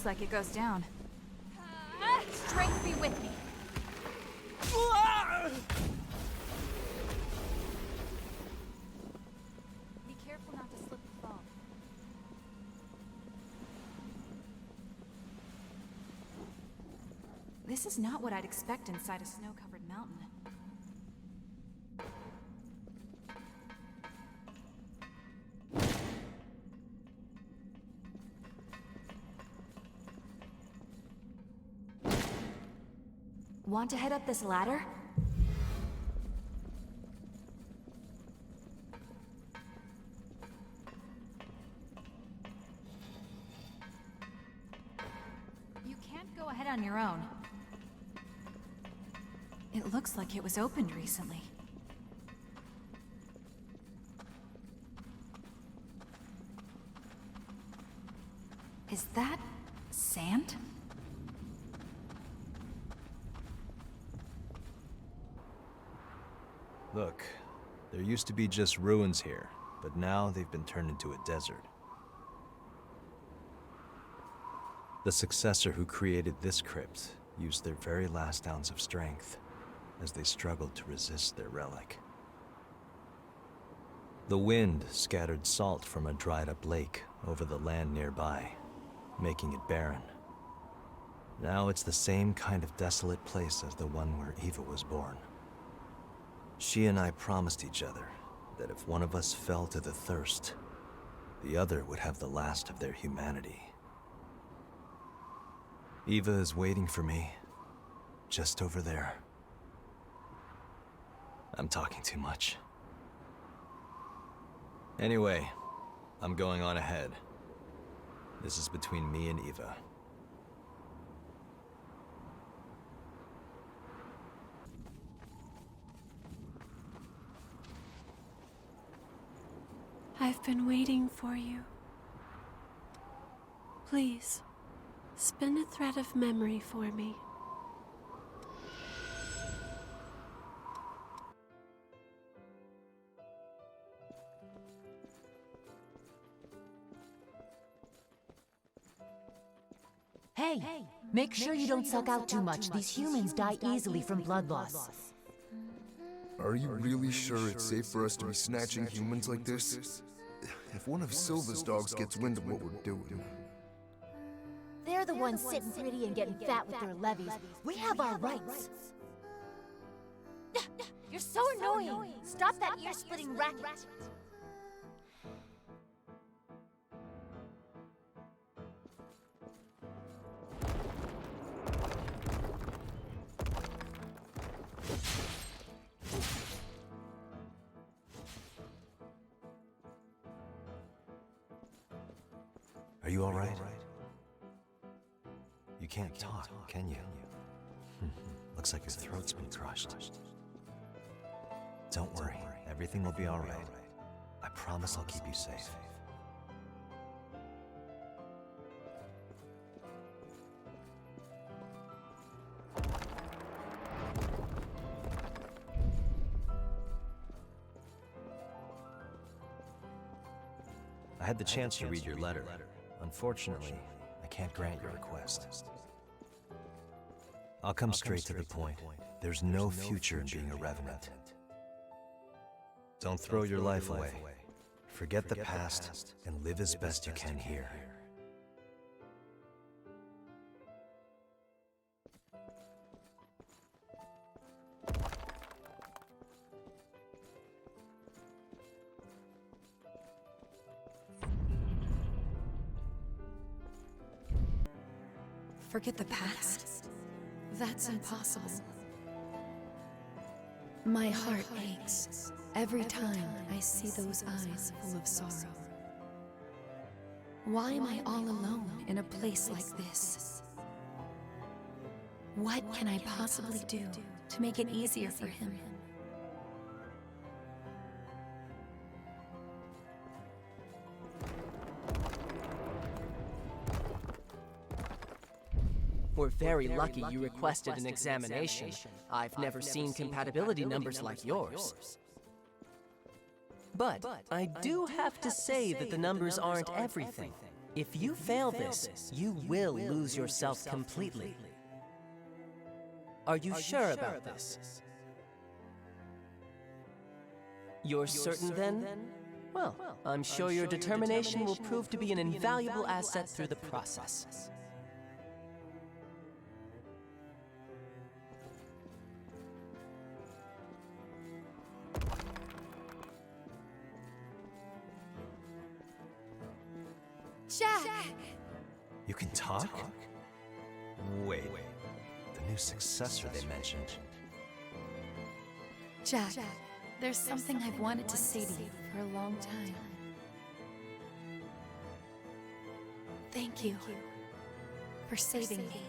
Looks like it goes down. Strength be with me. Be careful not to slip and fall. This is not what I'd expect inside a snow-covered mountain. Want to head up this ladder? You can't go ahead on your own. It looks like it was opened recently. Is that sand? Look, there used to be just ruins here, but now they've been turned into a desert. The successor who created this crypt used their very last ounce of strength as they struggled to resist their relic. The wind scattered salt from a dried-up lake over the land nearby, making it barren. Now it's the same kind of desolate place as the one where Eva was born. She and I promised each other that if one of us fell to the thirst, the other would have the last of their humanity. Eva is waiting for me, just over there. I'm talking too much. Anyway, I'm going on ahead. This is between me and Eva. I've been waiting for you. Please, spin a thread of memory for me. Hey, make sure you don't suck out too much. These humans die easily from blood loss. Are you really sure it's safe for us to be snatching humans like this? If one of Silva's dogs gets wind of what we're doing... They're the ones sitting pretty and getting fat with their levies. We have our rights. You're so annoying. Stop that ear-splitting racket. Are you all right? You can't talk, can you? Looks like your throat's been crushed. Don't worry, everything will be all right. I promise I'll keep you safe. I had the chance to read your letter. Unfortunately, I can't grant your request. I'll come straight to the point. There's no future in being a revenant. Don't throw your life away. Forget the past and live as best you can here. Forget the past? That's impossible. My heart aches every time I see those eyes full of sorrow. Why am I all alone in a place like this? What can I possibly do to make it easier for him? We're very lucky you requested an examination. I've never seen compatibility numbers like yours. But I do have to say that the numbers aren't everything. If you fail this, you will lose yourself completely. Are you sure about this? You're certain then? Well, I'm sure your determination will prove to be an invaluable asset through the process. Jack! You can talk? Wait. The new successor they mentioned. Jack, there's something I've wanted to say to you for a long time. Thank you for saving me.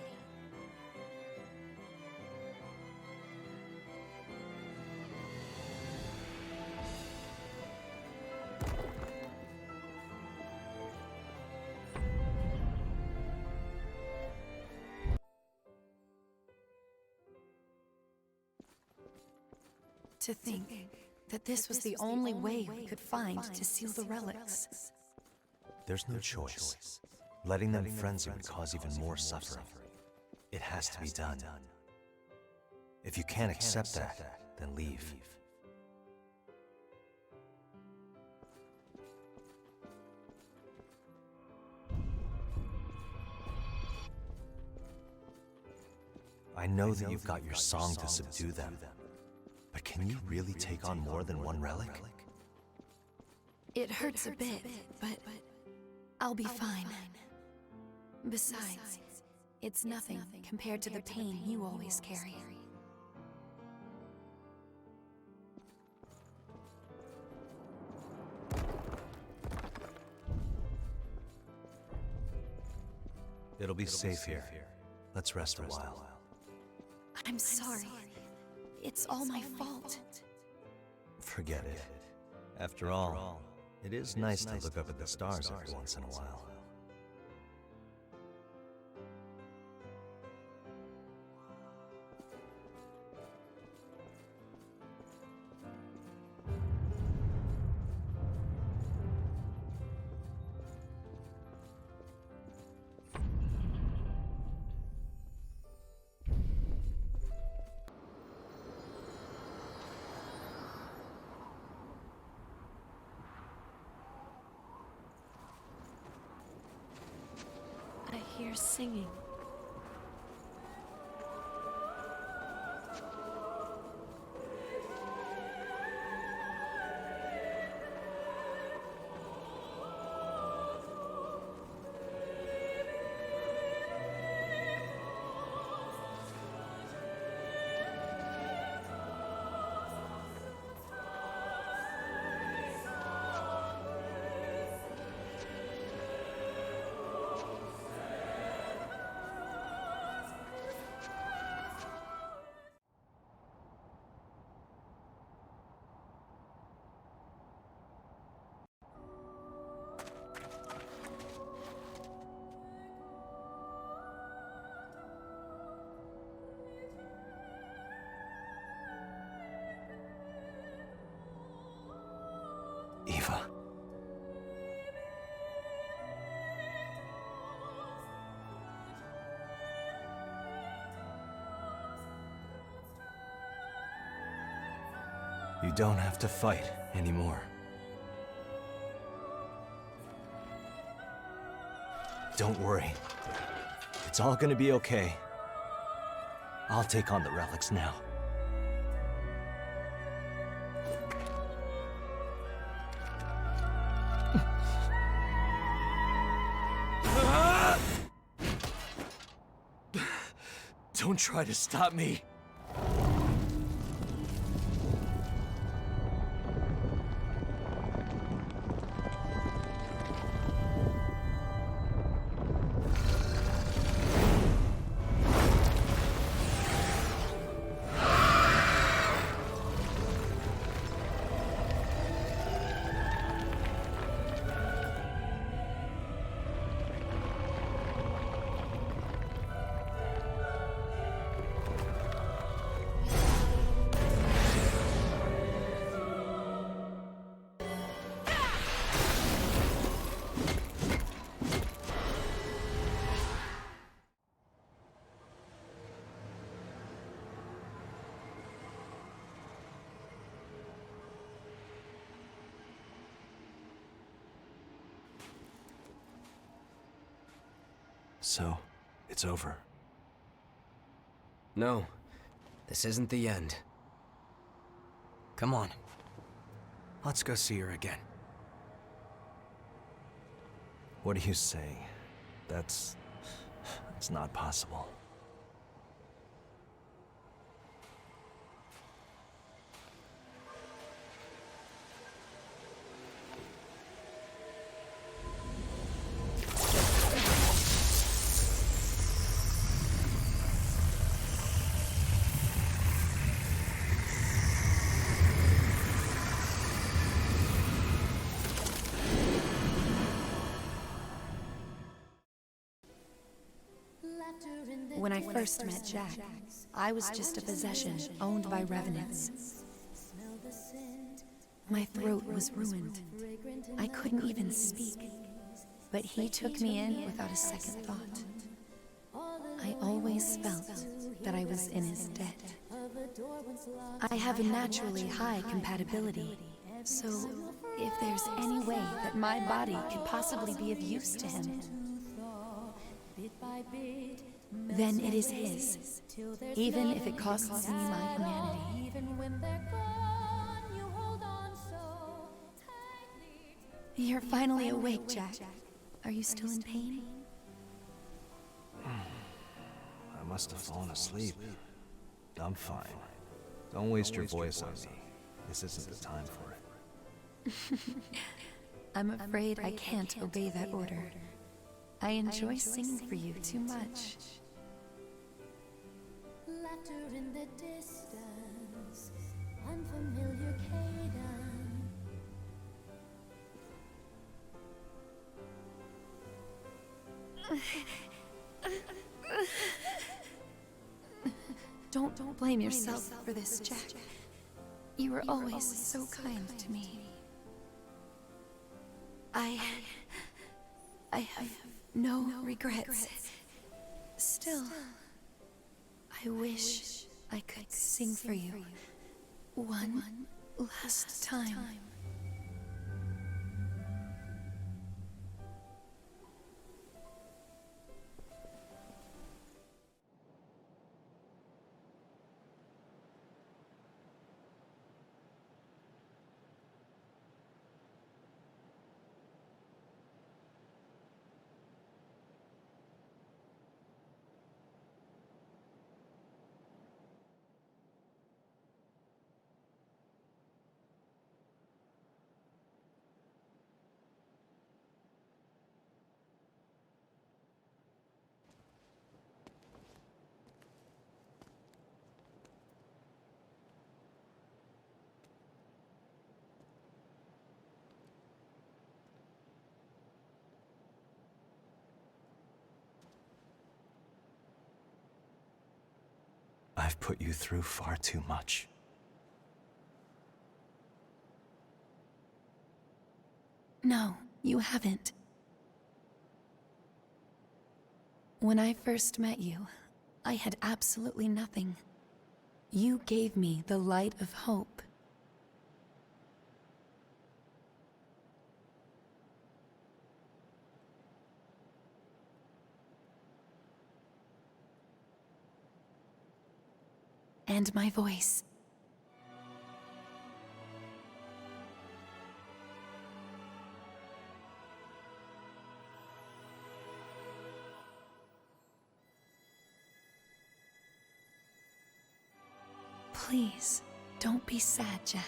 To think that this was the only way we could find to seal the relics. There's no choice. Letting them frenzy would cause even more suffering. It has to be done. If you can't accept that, then leave. I know that you've got your song to subdue them, but can you really take on more than one relic? It hurts a bit, but I'll be fine. Besides, it's nothing compared to the pain you always carry. It'll be safe here. Let's rest a while. I'm sorry. It's all my fault. Forget it. After all, it is nice to look up at the stars every once in a while. I hear singing. Eva. You don't have to fight anymore. Don't worry. It's all gonna be okay. I'll take on the relics now. Don't try to stop me. So, it's over. No, this isn't the end. Come on. Let's go see her again. What are you saying? It's not possible. When I first met Jack, I was just a possession owned by revenants. My throat was ruined. I couldn't even speak. But he took me in without a second thought. I always felt that I was in his debt. I have a naturally high compatibility, so if there's any way that my body could possibly be of use to him, then it is his, even if it costs me my humanity. You're finally awake, Jack. Are you still in pain? I must have fallen asleep. I'm fine. Don't waste your voice on me. This isn't the time for it. I'm afraid I can't obey that order. I enjoy singing for you too much. Laughter in the distance, unfamiliar cadence. Don't blame yourself for this, Jack. You were always so kind to me. I have no regrets. Still, I wish I could sing for you one last time. I've put you through far too much. No, you haven't. When I first met you, I had absolutely nothing. You gave me the light of hope. And my voice. Please, don't be sad, Jack.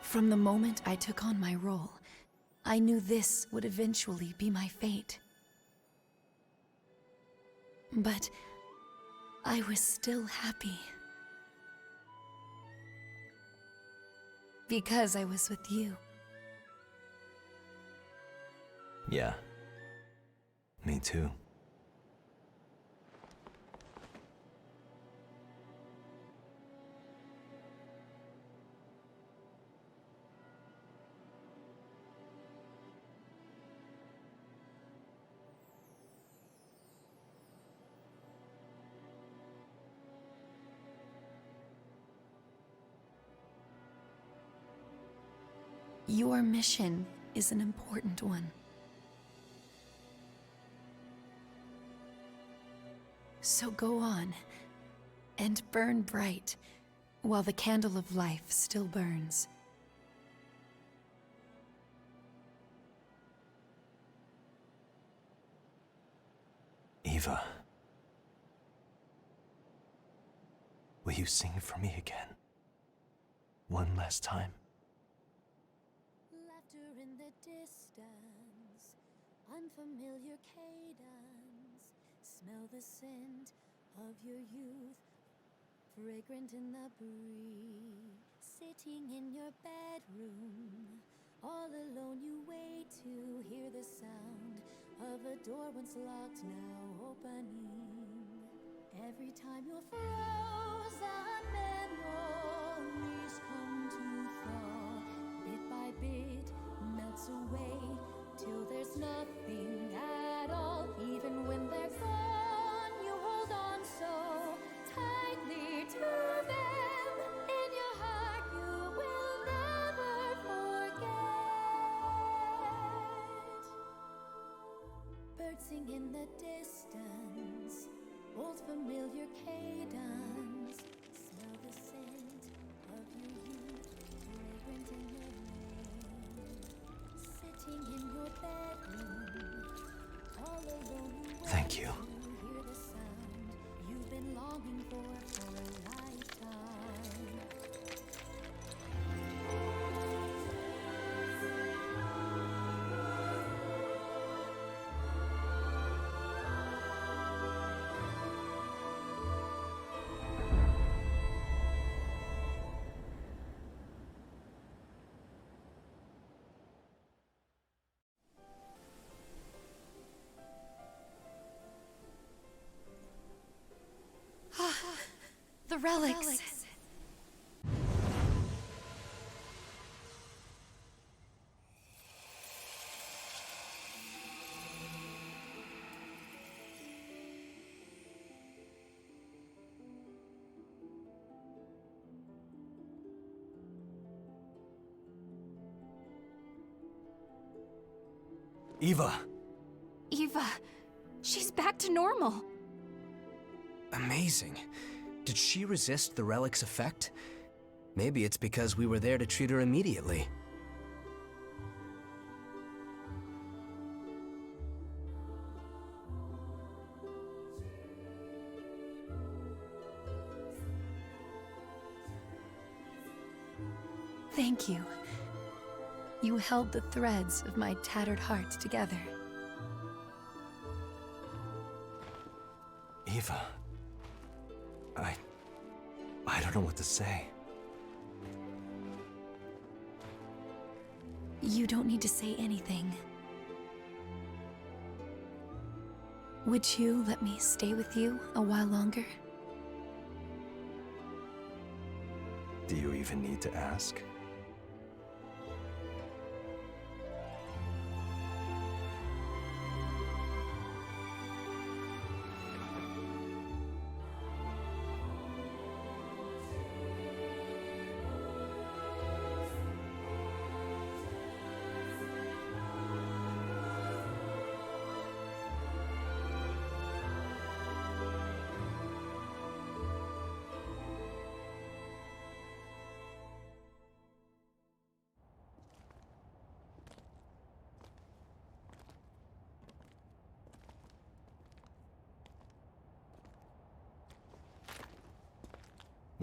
From the moment I took on my role, I knew this would eventually be my fate. But I was still happy. Because I was with you. Yeah. Me too. Your mission is an important one. So go on, and burn bright, while the candle of life still burns. Eva. Will you sing for me again? One last time? Laughter in the distance, unfamiliar cadence. Smell the scent of your youth, fragrant in the breeze. Sitting in your bedroom, all alone you wait to hear the sound of a door once locked, now opening. Every time your frozen memories come to thaw, bit by bit melts away till there's nothing at all. Even when they're gone, you hold on so tightly to them. In your heart, you will never forget. Birds sing in the distance, old familiar cadence. Smell the scent of your youth, fragrant in your rain. Sitting in your bedroom, all alone you wait Thank you. to hear the sound you've been longing for a lifetime. The relics. Eva! Eva, she's back to normal. Amazing. Did she resist the relic's effect? Maybe it's because we were there to treat her immediately. Thank you. You held the threads of my tattered heart together. Eva. I don't know what to say. You don't need to say anything. Would you let me stay with you a while longer? Do you even need to ask?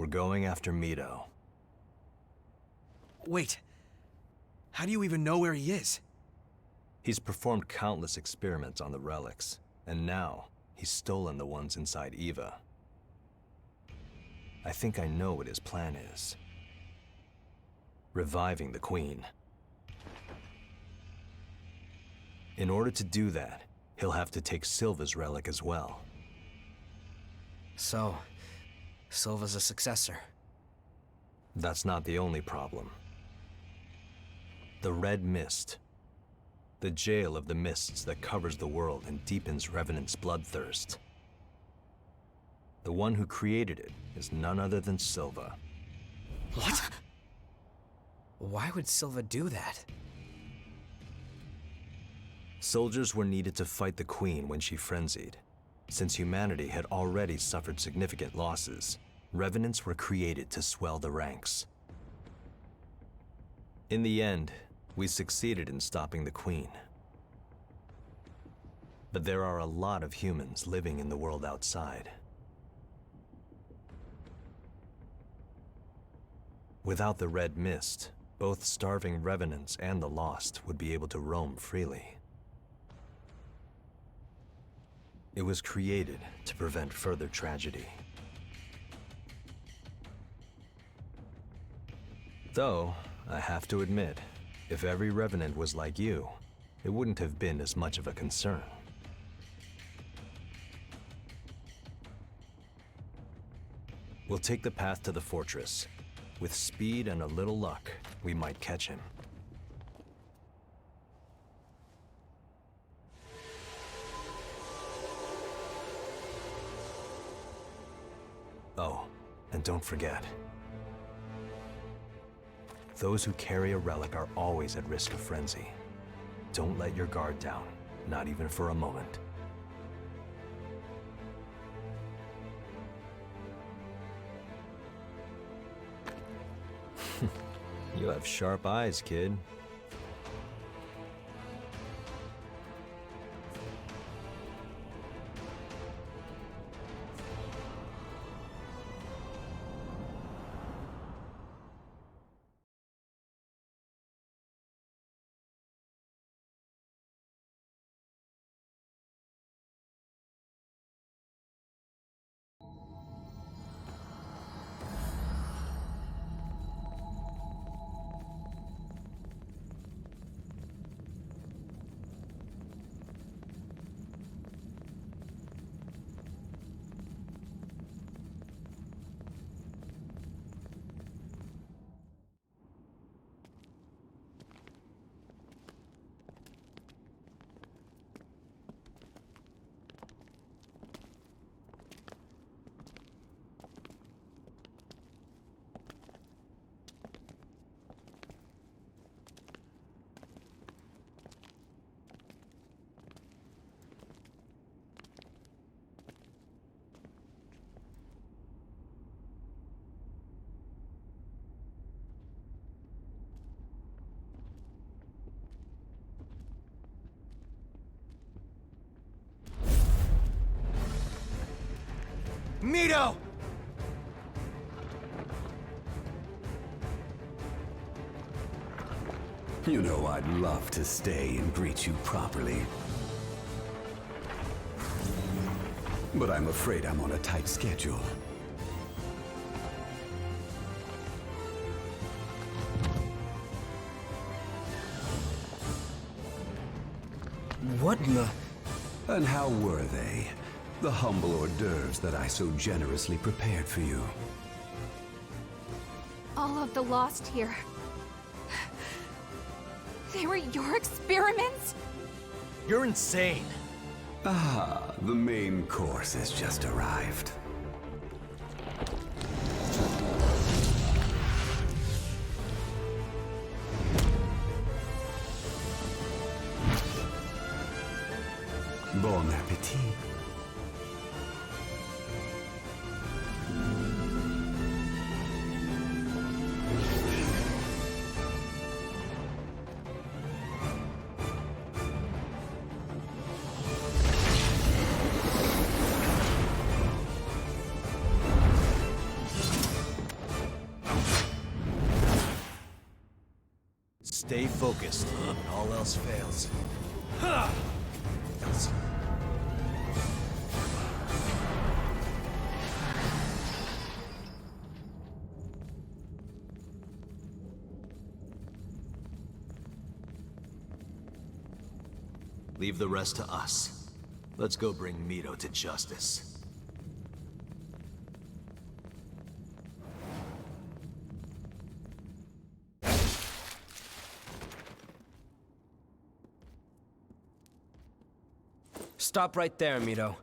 We're going after Mito. Wait. How do you even know where he is? He's performed countless experiments on the relics, and now he's stolen the ones inside Eva. I think I know what his plan is. Reviving the Queen. In order to do that, he'll have to take Silva's relic as well. So, Silva's a successor. That's not the only problem. The Red Mist. The jail of the mists that covers the world and deepens Revenant's bloodthirst. The one who created it is none other than Silva. What? Why would Silva do that? Soldiers were needed to fight the Queen when she frenzied. Since humanity had already suffered significant losses, Revenants were created to swell the ranks. In the end, we succeeded in stopping the Queen. But there are a lot of humans living in the world outside. Without the Red Mist, both starving Revenants and the Lost would be able to roam freely. It was created to prevent further tragedy. Though, I have to admit, if every Revenant was like you, it wouldn't have been as much of a concern. We'll take the path to the fortress. With speed and a little luck, we might catch him. Oh, and don't forget. Those who carry a relic are always at risk of frenzy. Don't let your guard down, not even for a moment. You have sharp eyes, kid. Mito! You know I'd love to stay and greet you properly. But I'm afraid I'm on a tight schedule. What in the... And how were they? The humble hors d'oeuvres that I so generously prepared for you. All of the Lost here. They were your experiments? You're insane. Ah, the main course has just arrived. Bon appetit. Stay focused when all else fails. Leave the rest to us. Let's go bring Mito to justice. Stop right there, Mito.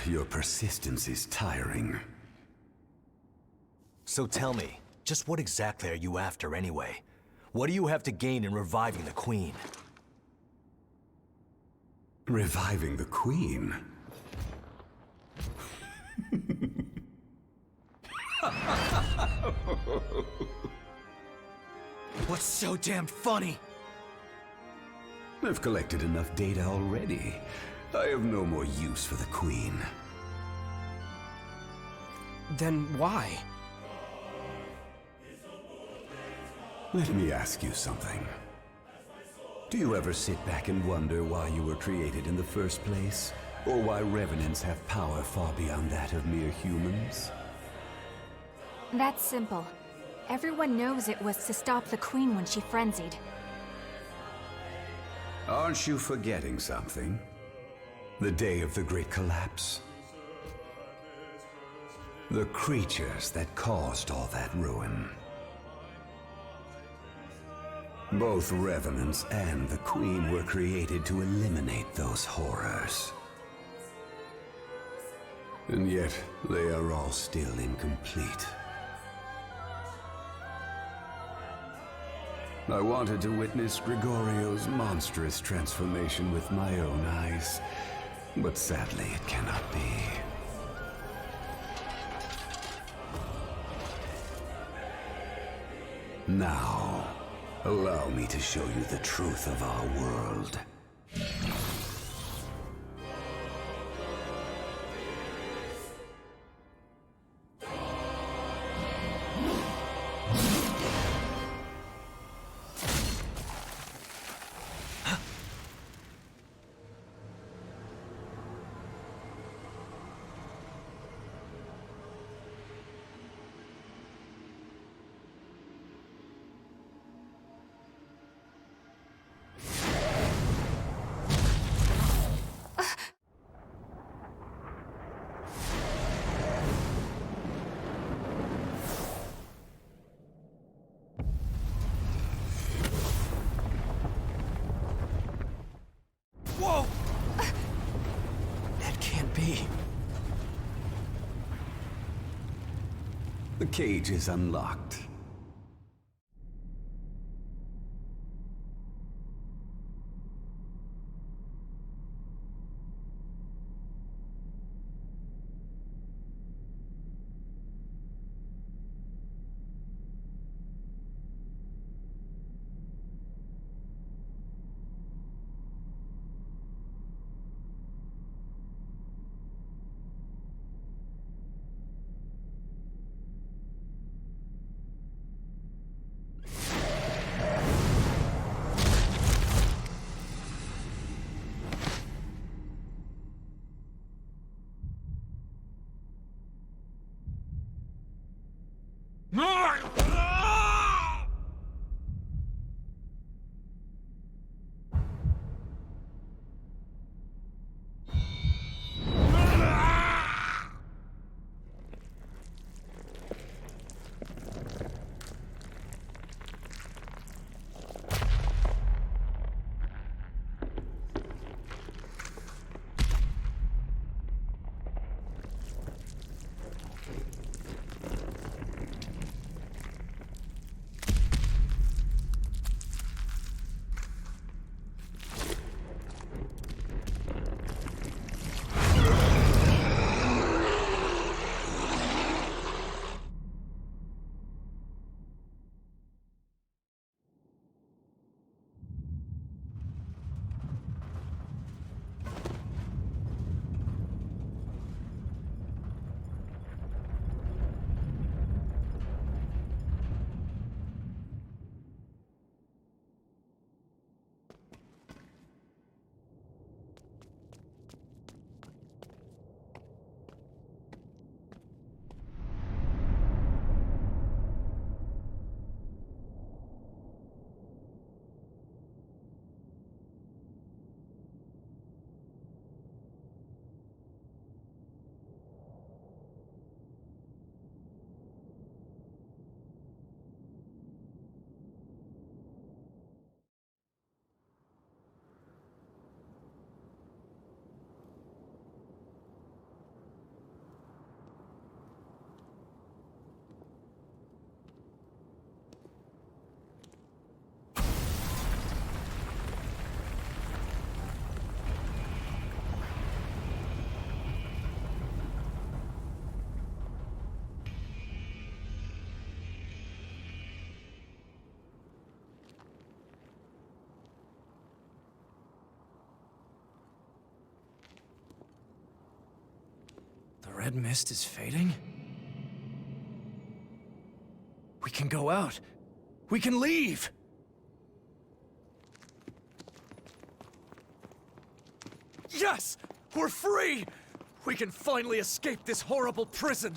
Your persistence is tiring. So tell me, Just what exactly are you after anyway? What do you have to gain in reviving the Queen? Reviving the Queen? What's so damn funny? I've collected enough data already. I have no more use for the Queen. Then why? Let me ask you something. Do you ever sit back and wonder why you were created in the first place? Or why revenants have power far beyond that of mere humans? That's simple. Everyone knows it was to stop the Queen when she frenzied. Aren't you forgetting something? The day of the Great Collapse? The creatures that caused all that ruin. Both Revenants and the Queen were created to eliminate those horrors. And yet, they are all still incomplete. I wanted to witness Grigorio's monstrous transformation with my own eyes, but sadly it cannot be. Now, allow me to show you the truth of our world. Whoa! That can't be. The cage is unlocked. red mist is fading? We can go out. We can leave! Yes! We're free! We can finally escape this horrible prison!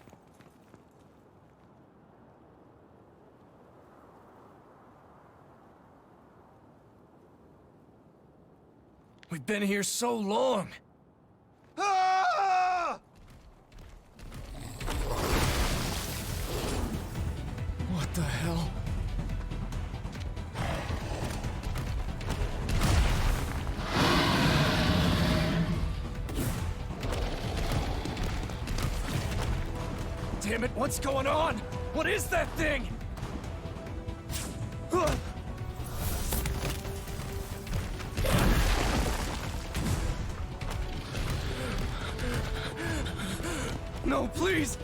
We've been here so long! Ah! What the hell? Damn it, what's going on? What is that thing? No, please!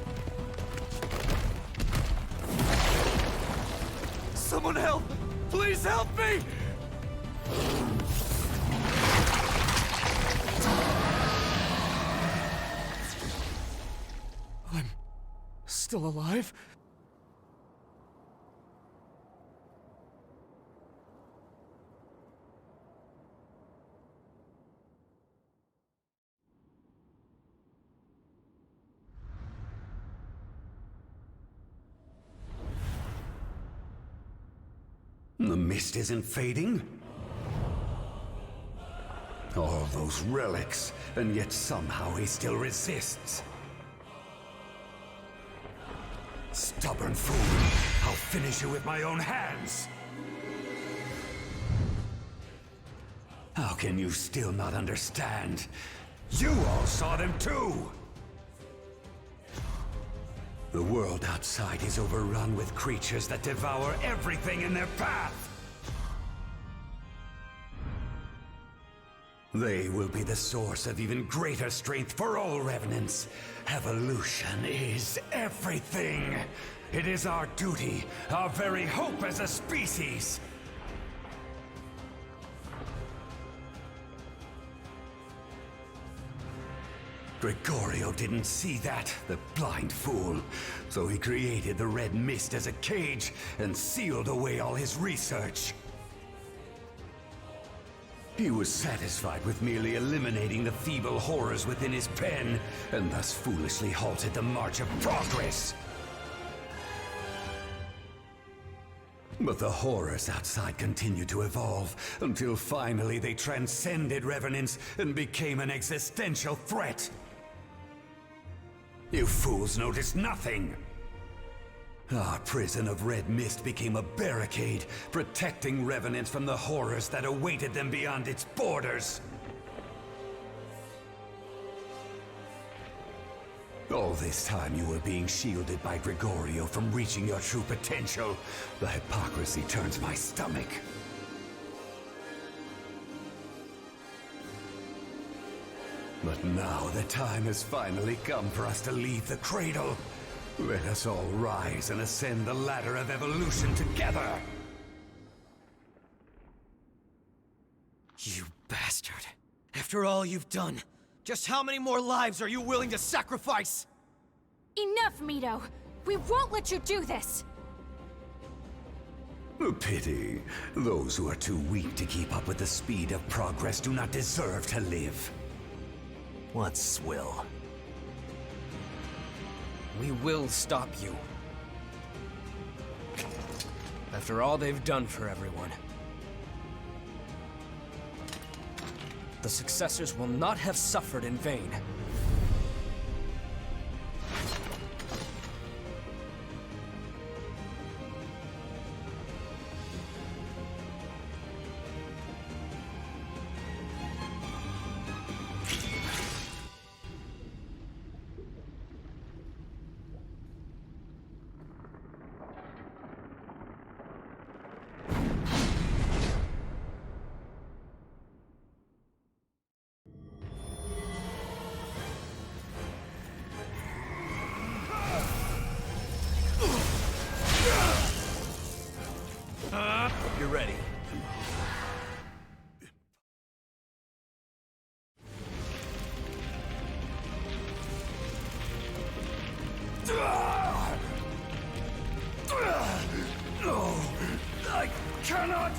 Someone help! Please help me! I'm still alive? The mist isn't fading? All those relics, and yet somehow he still resists. Stubborn fool! I'll finish you with my own hands! How can you still not understand? You all saw them too! The world outside is overrun with creatures that devour everything in their path! They will be the source of even greater strength for all revenants. Evolution is everything! It is our duty, our very hope as a species! Gregorio didn't see that, the blind fool. So he created the red mist as a cage and sealed away all his research. He was satisfied with merely eliminating the feeble horrors within his pen, and thus foolishly halted the march of progress. But the horrors outside continued to evolve, until finally they transcended revenants and became an existential threat. You fools noticed nothing! Our prison of red mist became a barricade, protecting revenants from the horrors that awaited them beyond its borders. All this time you were being shielded by Gregorio from reaching your true potential. The hypocrisy turns my stomach. But now the time has finally come for us to leave the cradle. Let us all rise and ascend the ladder of evolution together! You bastard. After all you've done, just how many more lives are you willing to sacrifice? Enough, Mito! We won't let you do this! A pity. Those who are too weak to keep up with the speed of progress do not deserve to live. What swill? We will stop you. After all they've done for everyone. The successors will not have suffered in vain. No! I cannot!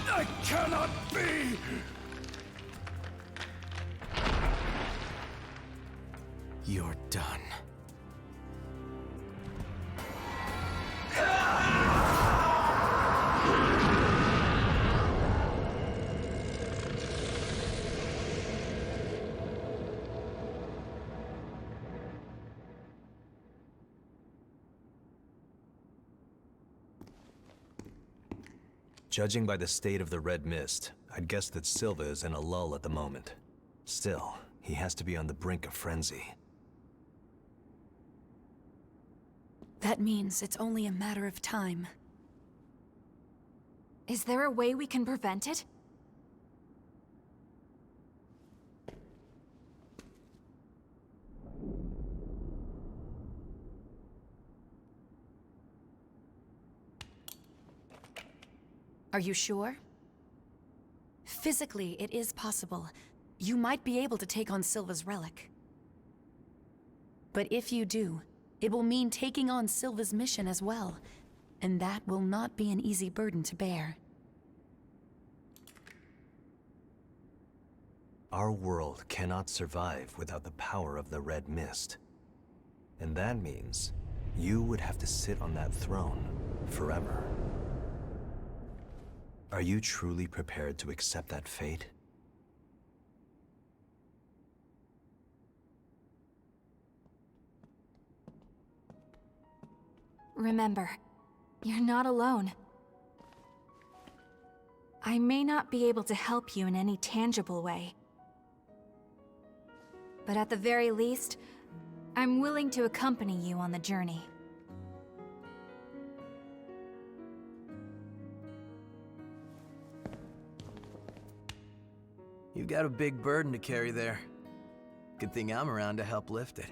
I cannot be! You're done. Judging by the state of the red mist, I'd guess that Silva is in a lull at the moment. Still, he has to be on the brink of frenzy. That means it's only a matter of time. Is there a way we can prevent it? Are you sure? Physically, it is possible. You might be able to take on Silva's relic. But if you do, it will mean taking on Silva's mission as well, and that will not be an easy burden to bear. Our world cannot survive without the power of the red mist. And that means you would have to sit on that throne forever. Are you truly prepared to accept that fate? Remember, you're not alone. I may not be able to help you in any tangible way. But at the very least, I'm willing to accompany you on the journey. You've got a big burden to carry there. Good thing I'm around to help lift it.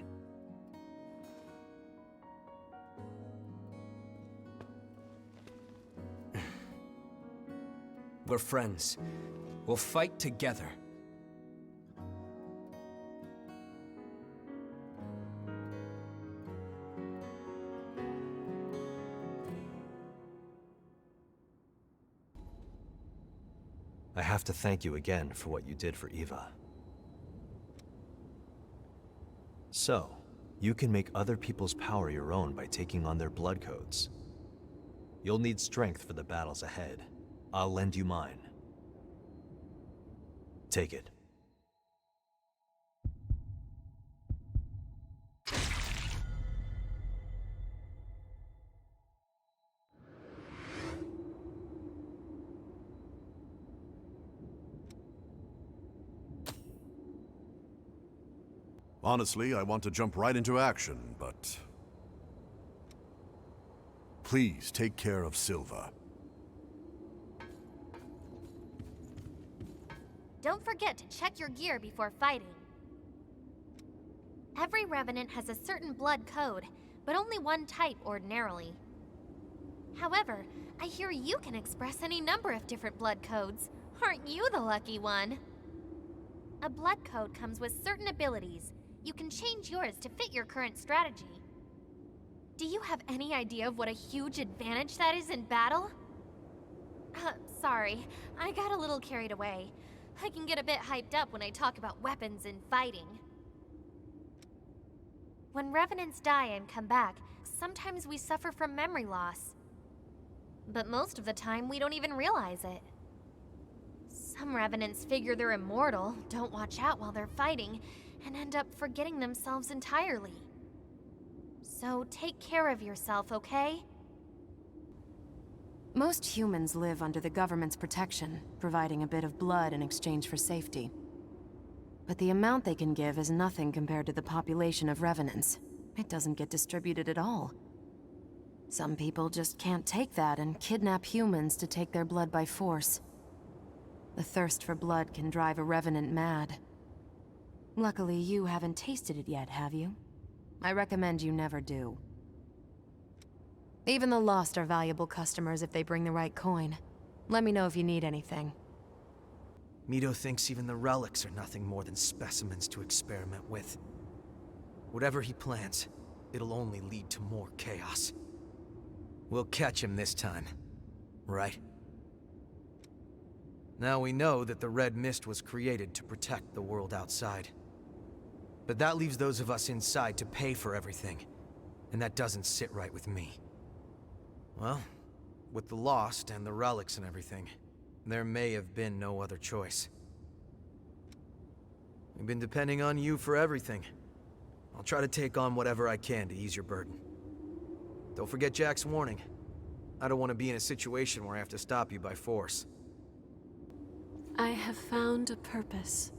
We're friends. We'll fight together. I have to thank you again for what you did for Eva. So, you can make other people's power your own by taking on their blood codes. You'll need strength for the battles ahead. I'll lend you mine. Take it. Honestly, I want to jump right into action, but... Please take care of Silva. Don't forget to check your gear before fighting. Every Revenant has a certain blood code, but only one type ordinarily. However, I hear you can express any number of different blood codes. Aren't you the lucky one? A blood code comes with certain abilities. You can change yours to fit your current strategy. Do you have any idea of what a huge advantage that is in battle? Sorry, I got a little carried away. I can get a bit hyped up when I talk about weapons and fighting. When Revenants die and come back, sometimes we suffer from memory loss. But most of the time, we don't even realize it. Some Revenants figure they're immortal, don't watch out while they're fighting, and end up forgetting themselves entirely. So take care of yourself, okay? Most humans live under the government's protection, providing a bit of blood in exchange for safety. But the amount they can give is nothing compared to the population of Revenants. It doesn't get distributed at all. Some people just can't take that and kidnap humans to take their blood by force. The thirst for blood can drive a Revenant mad. Luckily, you haven't tasted it yet, have you? I recommend you never do. Even the Lost are valuable customers if they bring the right coin. Let me know if you need anything. Mito thinks even the relics are nothing more than specimens to experiment with. Whatever he plans, it'll only lead to more chaos. We'll catch him this time, right? Now we know that the Red Mist was created to protect the world outside. But that leaves those of us inside to pay for everything, and that doesn't sit right with me. Well, with the Lost and the relics and everything, there may have been no other choice. We've been depending on you for everything. I'll try to take on whatever I can to ease your burden. Don't forget Jack's warning. I don't want to be in a situation where I have to stop you by force. I have found a purpose.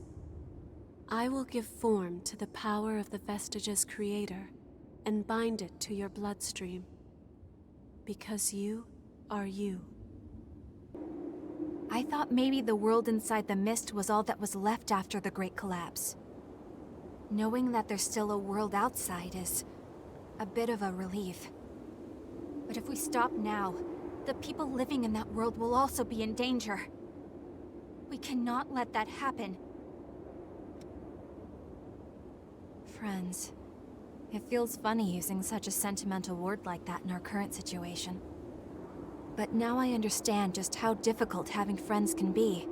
I will give form to the power of the Vestige's creator and bind it to your bloodstream. Because you are you. I thought maybe the world inside the mist was all that was left after the Great Collapse. Knowing that there's still a world outside is a bit of a relief. But if we stop now, the people living in that world will also be in danger. We cannot let that happen. Friends, it feels funny using such a sentimental word like that in our current situation. But now I understand just how difficult having friends can be.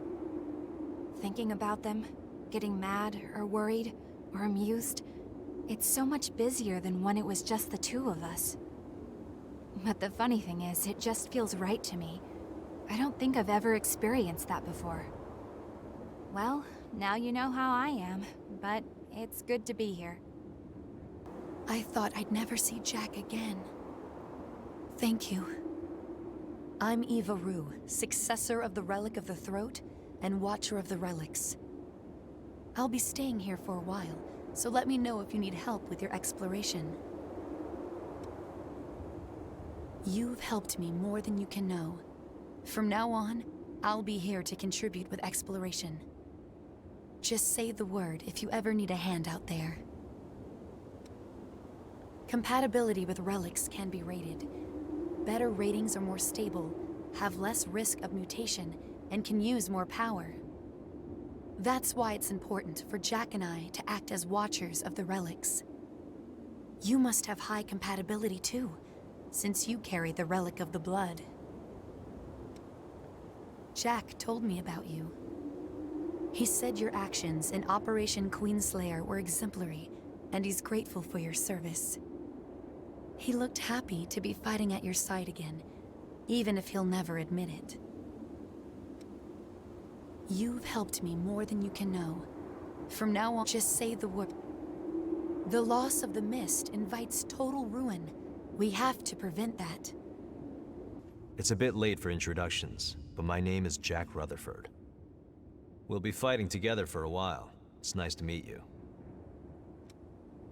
Thinking about them, getting mad or worried or amused, it's so much busier than when it was just the two of us. But the funny thing is, it just feels right to me. I don't think I've ever experienced that before. Well, now you know how I am, but it's good to be here. I thought I'd never see Jack again. Thank you. I'm Eva Rue, successor of the Relic of the Throat and Watcher of the Relics. I'll be staying here for a while, so let me know if you need help with your exploration. You've helped me more than you can know. From now on, I'll be here to contribute with exploration. Just say the word if you ever need a hand out there. Compatibility with relics can be rated. Better ratings are more stable, have less risk of mutation, and can use more power. That's why it's important for Jack and I to act as watchers of the relics. You must have high compatibility too, since you carry the Relic of the Blood. Jack told me about you. He said your actions in Operation Queenslayer were exemplary, and he's grateful for your service. He looked happy to be fighting at your side again, even if he'll never admit it. You've helped me more than you can know. From now on, just say the word. The loss of the mist invites total ruin. We have to prevent that. It's a bit late for introductions, but my name is Jack Rutherford. We'll be fighting together for a while. It's nice to meet you.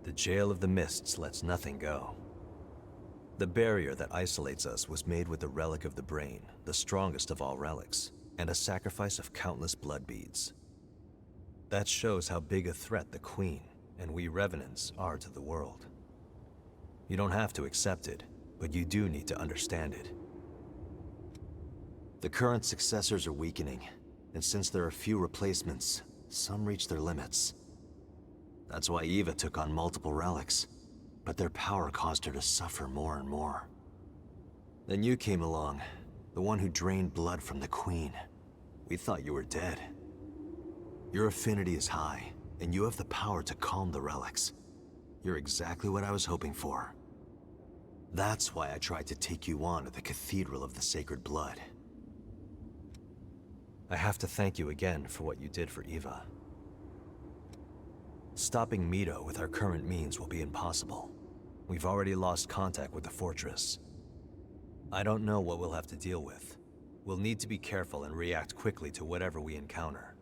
The Jail of the Mists lets nothing go. The barrier that isolates us was made with the Relic of the Brain, the strongest of all relics, and a sacrifice of countless blood beads. That shows how big a threat the Queen and we Revenants are to the world. You don't have to accept it, but you do need to understand it. The current successors are weakening, and since there are few replacements, some reach their limits. That's why Eva took on multiple relics, but their power caused her to suffer more and more. Then you came along, the one who drained blood from the Queen. We thought you were dead. Your affinity is high, and you have the power to calm the relics. You're exactly what I was hoping for. That's why I tried to take you on at the Cathedral of the Sacred Blood. I have to thank you again for what you did for Eva. Stopping Mito with our current means will be impossible. We've already lost contact with the fortress. I don't know what we'll have to deal with. We'll need to be careful and react quickly to whatever we encounter.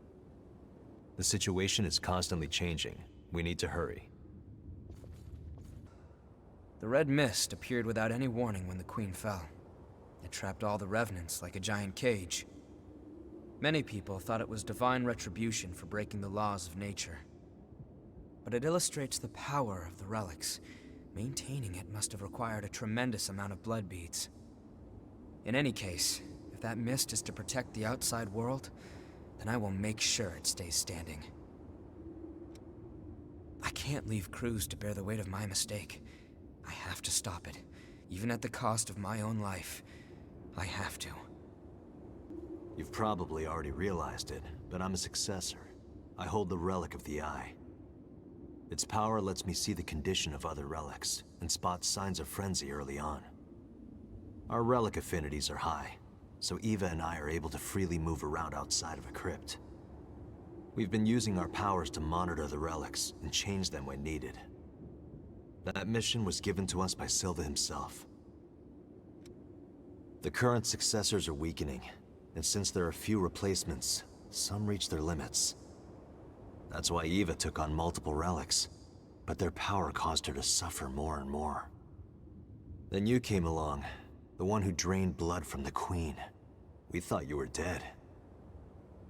The situation is constantly changing. We need to hurry. The Red Mist appeared without any warning when the Queen fell. It trapped all the Revenants like a giant cage. Many people thought it was divine retribution for breaking the laws of nature. But it illustrates the power of the relics. Maintaining it must have required a tremendous amount of blood beads. In any case, if that mist is to protect the outside world, then I will make sure it stays standing. I can't leave Cruz to bear the weight of my mistake. I have to stop it. Even at the cost of my own life. I have to. You've probably already realized it, but I'm a successor. I hold the Relic of the Eye. Its power lets me see the condition of other relics, and spot signs of frenzy early on. Our relic affinities are high, so Eva and I are able to freely move around outside of a crypt. We've been using our powers to monitor the relics and change them when needed. That mission was given to us by Silva himself. The current successors are weakening, and since there are few replacements, some reach their limits. That's why Eva took on multiple relics, but their power caused her to suffer more and more. Then you came along, the one who drained blood from the Queen. We thought you were dead.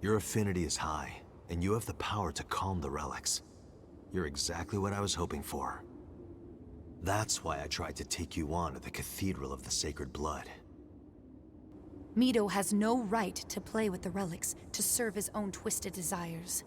Your affinity is high, and you have the power to calm the relics. You're exactly what I was hoping for. That's why I tried to take you on to the Cathedral of the Sacred Blood. Mido has no right to play with the relics, to serve his own twisted desires.